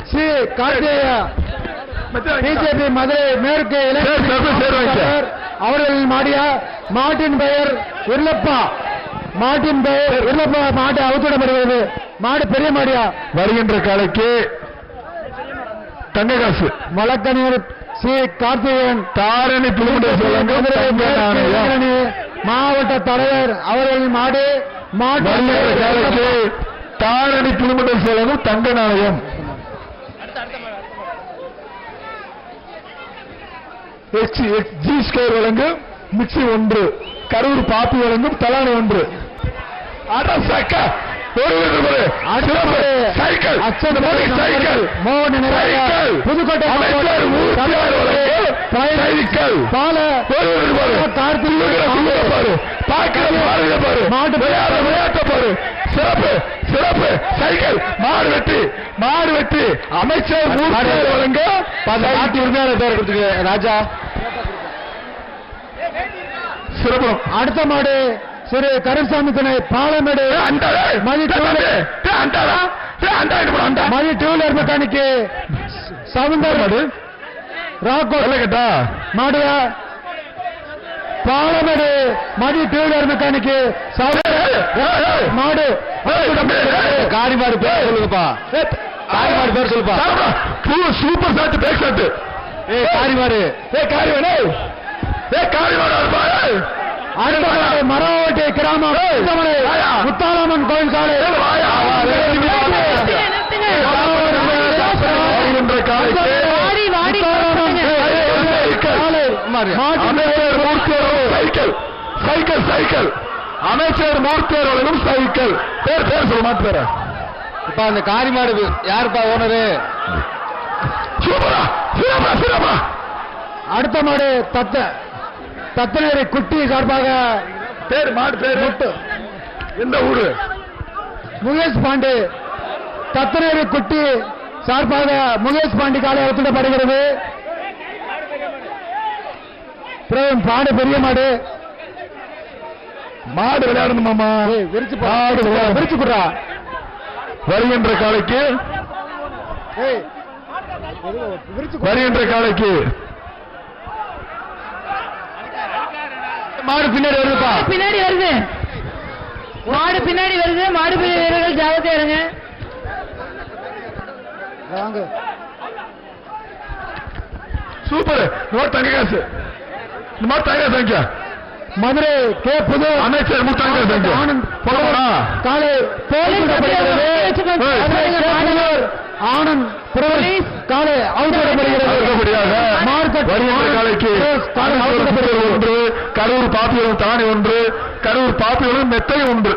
Sri Karthikeya BJP Madurai மேற்கு அவர்களின் மாட்டின் பெயர் உருளப்பா. மாட்டின் பெயர் உருளப்பா. மாட்டை அவுத்துவிடப்படுகிறது. மாடு பெரிய மாடியா. வருகின்ற காலைக்கு தங்ககாசு வழக்கறிஞர் ஸ்ரீ கார்த்திகேயன் தாரணி மாவட்ட தலைவர் அவர்களின் மாடு. காலைக்கு தாரணி புதுமண்டல் செயலகம் தங்க நாணயம். ஜி ஸ்கொயர் வழங்கும் மிக்சி 1. கரூர் பாப்பி வழங்கும் தலானி 1. புதுக்கோட்டை சிறப்பு சைக்கிள் மாடு வெட்டி அமைச்சர் வழங்க நாட்டு உரிமையாளர் பேர் கொடுத்துருக்கு ராஜா. சிறப்பு. அடுத்த மாடு திரு கருசாமி துணை பாலமேடு மதி டூலர் மெக்கானிக்கு சவுந்தர் ராக்கோ கேட்டா மாடுவா. பாலமேடு மதி டூலர் மெக்கானிக்கு மாடு. காரிமாடு பேர் சொல்லுங்கப்பா. காரிமாடு பேர் சொல்லுப்பா. சூப்பர் சாட்டு பேக் சாட்டு. காரிமாடு மரவட்டி கிராமம் முத்தாராமன் கோயில் காலை சைக்கிள் அமைச்சர் மூர்த்தியர் வழங்கும் சைக்கிள். பேர் சொல்ல மாட்டார. இப்ப அந்த காரிமாடு யாருப்பா ஓனரு? அடுத்த மாடு தத்தனேரி குட்டி சார்பாக பேர் மாடு பேர் எந்த ஊரு? முகேஷ் பாண்டி. தத்தனேரி குட்டி சார்பாக முகேஷ் பாண்டி காலை அவுத்துடப்படுகிறது. பாடு பெரிய மாடு விளையாடணும் மாமா. விரிச்சு குடுறா. வருகின்ற காலைக்கு மாடு பின்னாடி வருதுப்பா. பின்னாடி வருது மாடு வீரர்கள் ஜாகிரதையா இருங்க. சூப்பர். தங்ககாசு மதுரை கே புது அமைச்சர் ஆனந்த் காலை ஆனந்த் காலை ஒன்று கரூர் பாப்பிகளும் தானி 1 கரூர் பாப்பிகளும் மெத்தை 1.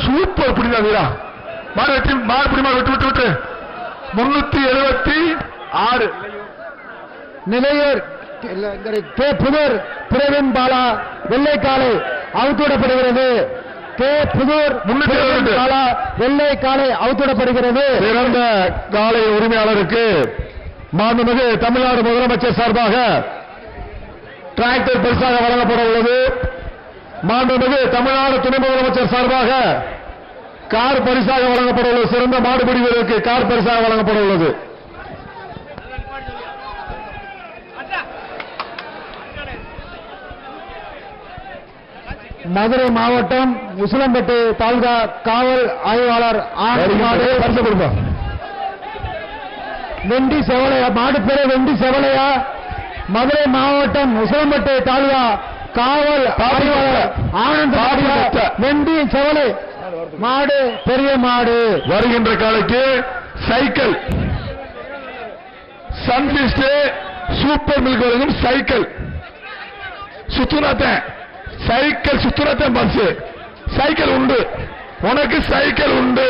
சூப்பர் புரியுதா வீரா. மாடு பிடிமா விட்டு 376 நிலையூர் கே புதூர் பிரவீன் பாலா வெள்ளை காலை அவுத்துவிடப்படுகிறது. கே புதூர் பாலா வெள்ளை காலை அவுத்துவிடப்படுகிறது. சிறந்த காலை உரிமையாளருக்கு மாண்புமிகு தமிழ்நாடு முதலமைச்சர் சார்பாக டிராக்டர் பரிசாக வழங்கப்பட உள்ளது. மாண்புமிகு தமிழ்நாடு துணை முதலமைச்சர் சார்பாக கார் பரிசாக வழங்கப்பட உள்ளது. சிறந்த மாடுபிடி வீரருக்கு கார் பரிசாக வழங்கப்பட உள்ளது. மதுரை மாவட்டம் உசிலம்பட்டி தாலுகா காவல் ஆய்வாளர் வெண்டி செவலையா. மாடு பேரு வெண்டி செவலையா. மதுரை மாவட்டம் உசிலம்பட்டி தாலுகா காவல் ஆய்வாளர் ஆனந்த் வெண்டி செவலை. மாடு பெரிய மாடு. வருகின்ற காலைக்கு சைக்கிள் சன்பிஸ்ட் சூப்பர் மில்க் வழங்கும் சைக்கிள். சுத்துனத்த பஸ் சைக்கிள் உண்டு. உனக்கு சைக்கிள் உண்டு.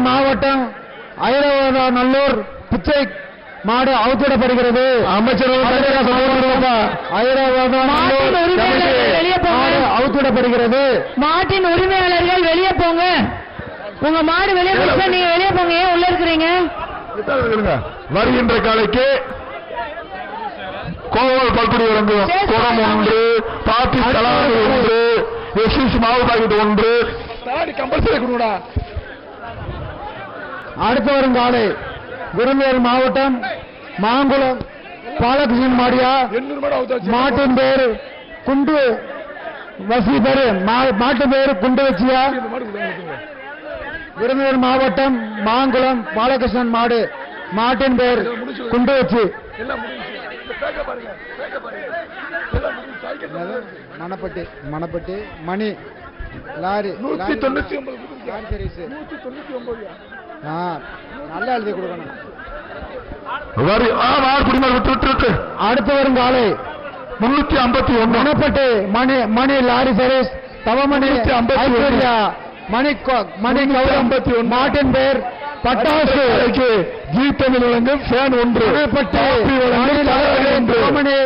மாவட்டம் ஐராவதநல்லூர் பிச்சை மாடு அவுத்துவிடப்படுகிறது. அமைச்சர் அவுத்துவிடப்படுகிறது. மாட்டின் உரிமையாளர்கள் வெளியே போங்க. உங்க மாடு வெளியே போங்க. நீங்க வெளியே போங்க. ஏன் உள்ள இருக்கிறீங்க? வருகின்ற காலைக்கு கோவல் பல்குடி வழங்கும் குடம் 1 பாப்பி கலாறு 1 எஸ்எஸ் மாவு பாக்கெட் 1 கம்பல்சரி கொடுடா. அடுத்து வரும் காலை விருதுநகர் மாவட்டம் மாங்குளம் பாலகிருஷ்ணன் மாடியா. மாட்டின் பேர் குண்டு வசி பேரு மாட்டு பேர் குண்டு வச்சியா. விருதுநகர் மாவட்டம் மாங்குளம் பாலகிருஷ்ணன் மாடு. மாட்டின் பேர் குண்டு வச்சு. மணப்பட்டி மணி லாரி 199 நல்லா எழுதி கொடுக்கணும். அடுத்து வரும் காலை 351 மணப்பட்டு மணி லாரி சர்வீஸ் தவமணி மணி கௌரம் மாட்டின் பேர் பட்டாசு ஜி தமிழ் வழங்கும் ஃபேன் 1 மணி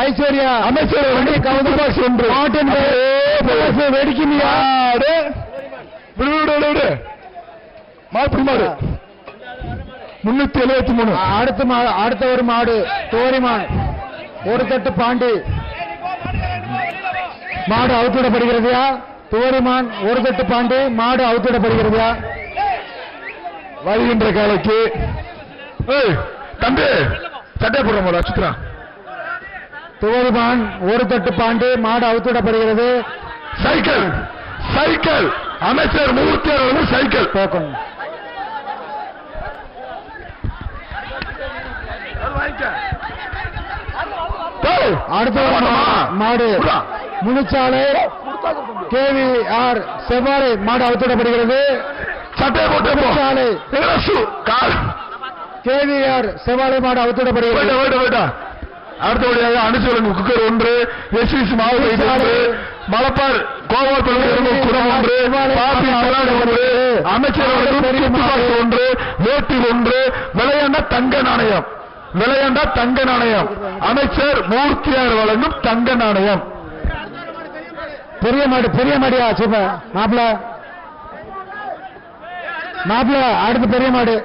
ஐஸ்வர்யா அமைச்சர் மணி கௌதம் 1 மாட்டின் பேர் வெடிக்குமியா மாட்டு மாடு 373. அடுத்த ஒரு மாடு தோரிமான் ஒரு தட்டு பாண்டி மாடு அவுத்திடப்படுகிறதா. தோரிமான் ஒரு தட்டு பாண்டி மாடு அவுத்திடப்படுகிறதா. வருகின்ற காலைக்கு தம்பி சட்டை போடுற சுத்ரா. தோரிமான் ஒரு தட்டு பாண்டி மாடு அவுத்திடப்படுகிறது. சைக்கிள் சைக்கிள் அமைச்சர் 360 சைக்கிள் போக்கணும். அடுத்த மாடு முனிச்சாலை KVR செவ்வாழை மாடு அவுத்திடப்படுகிறது. சட்டை போட்டு சாலை KVR செவ்வாழை மாடு அவுத்திடப்படுகிறது. அடுத்தபடியாக அனுசூலன் குக்கர் 1 எஸ்விசி மாவட்ட 1 மலப்பார் கோவால் குடம் 1 அமைச்சர் 1 வேட்டி 1 விளையாண்ட தங்க நாணயம் அமைச்சர் மூர்த்தியார் வழங்கும் தங்க நாணயம். பெரிய மாடியா சூப்பர் மாப்பிள அடுத்து பெரிய மாடு.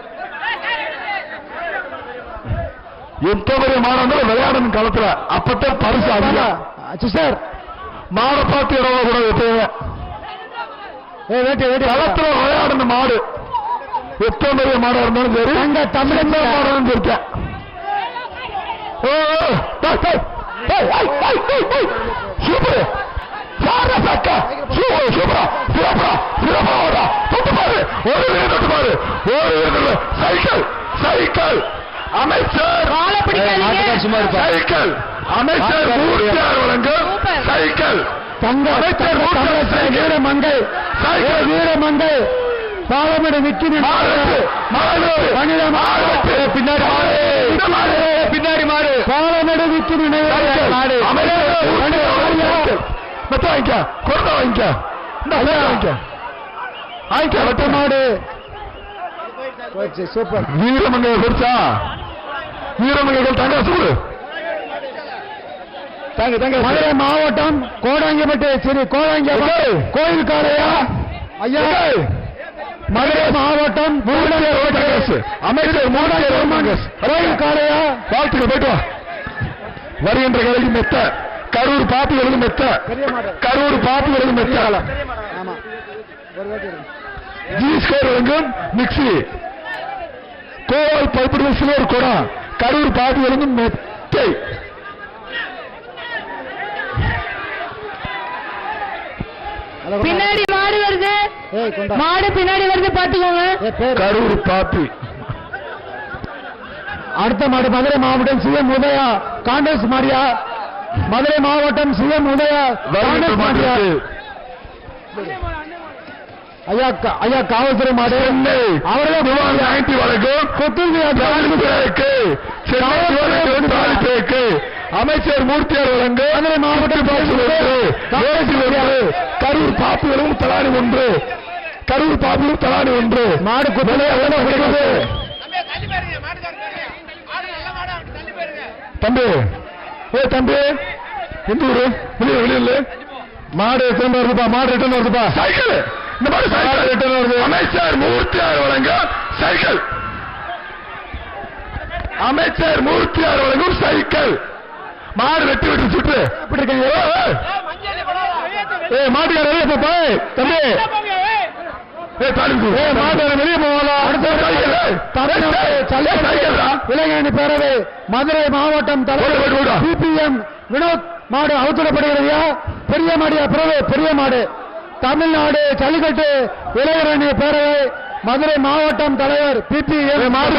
எந்த பெரிய மாடு விளையாடணும் களத்துல அப்பத்தான் பரிசு அதிகம். சார் மாடை பார்த்து இரவு கூட தேவை. களத்துல விளையாடணும் மாடு எத்தனை பெரிய மாடா இருந்தாலும் சரி அங்க தமிழ் மாடு இருக்கேன். சூப்பர் சைக்கிள் சைக்கிள் அமைச்சர் சைக்கிள் அமைச்சர் வழங்கும் சைக்கிள் வீரமங்கை பாலமேடு விக்கி பின்னாடி மாடு பாலமேடு விக்கி மாடு சூப்பர். வீரமங்கை குறிச்சா வீரமங்கைகள் தங்க சூடு மதுரை மாவட்டம் கோடாங்கிப்பட்டு சரி கோடாங்கிப்பட்டு கோயில் காலையா ஐயா. மதுரை மாவட்டம் அமைச்சர் கோயில் காலையா வாழ்த்துக்கள் போயிட்டு வா. வருகின்ற கலைக்கு மெத்த கரூர் பாப்புகளுக்கு மெத்த ஜிஸ்கோர் வழங்கும் மிக்சி கோவால் பைப்பு சிலர் குடம் கரூர் பாப்புகளுக்கு மெத்தை. பின்னாடி மாடு வருது பின்னாடி வருது பாத்துக்கோங்க. கரூர் பாப்பி. அடுத்த மாடு மதுரை மாவட்டம் சிஎம் உதயா காங்கிரஸ் மாடியா. மதுரை மாவட்டம் சிஎம் உதயா காங்கிரஸ் மாடியா. ஐயா காவல்துறை மாடு அவர்கள் அமைச்சர் மூர்த்தியார் வழங்கு மதுரை மாவட்டம் கரூர் பாப்புகளும் தலானி 1 கரூர் பாப்புகளும் தலானி 1 மாடு தம்பி எந்த ஊரு வெளியில் மாடு ரிட்டர்ன் வருதுப்பா சைக்கிள் இந்த மாதிரி சைக்கிள் ரிட்டர்ன் வருது. அமைச்சர் மூர்த்தியார் வழங்க சைக்கிள் மாடு வெட்டி விட்டு சுற்று மாட்டுக்கார தம்பி மாடு வெளியே போகலாம். இளைஞரணி பேரவை மதுரை மாவட்டம் தலைவர் சிபிஎம் வினோத் மாடு அவுத்துடப்படுகிறதா? பெரிய மாடியா? பெரிய மாடு. தமிழ்நாடு ஜல்லிக்கட்டு இளைஞரணி பேரவை மதுரை மாவட்டம் தலைவர் பிபிஎம் மாடு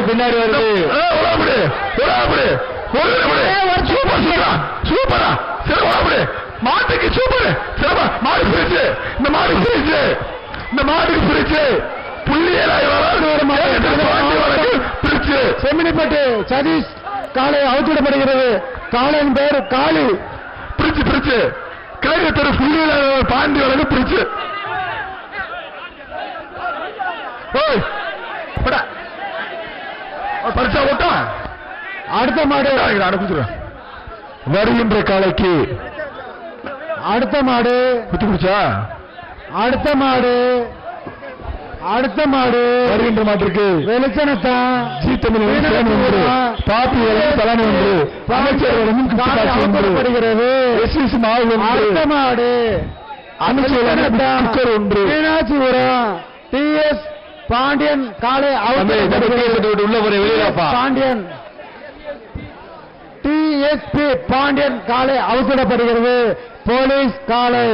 பின்னாடி வருது. சூப்பரா மாட்டுக்கு சூப்பர். மாடு பிரிச்சு இந்த மாடு பிரிச்சு இந்த மாட்டுக்கு பிரிச்சு பிரிச்சு செம்மினிப்பட்டு சதீஷ் காலை அவுத்துடப்படுகிறது. காலையின் பேர் காளி. பிரிச்சு பிரிச்சு கிழக்கு தெரு புள்ளியலாளர் பாண்டி வழக்கு பிரிச்சு பரிசா ஓட்டா. அடுத்த மாடு வருகின்ற காலைக்கு அடுத்த மாடு குத்து குடிச்சா. அடுத்த மாடு வருகின்ற மாட்டிற்கு வெளிச்சனத்தான் ஜி தமிழ் ஒன்று பாப்பி வழங்கும் தலைமை ஒன்று அமைச்சர் வழங்கும் காட்சி ஒன்று எஸ்எஸ் மாவு அடுத்த மாடு அமைச்சர் வழங்கும் ஒன்று மீனாட்சிபுரம் டிஎஸ் பாண்டியன் காலை உள்ள ஒரு வெளியிலப்பா பாண்டியன் டிஎஸ்பி பாண்டியன் காலை அவுத்திடப்படுகிறது. போலீஸ் காலை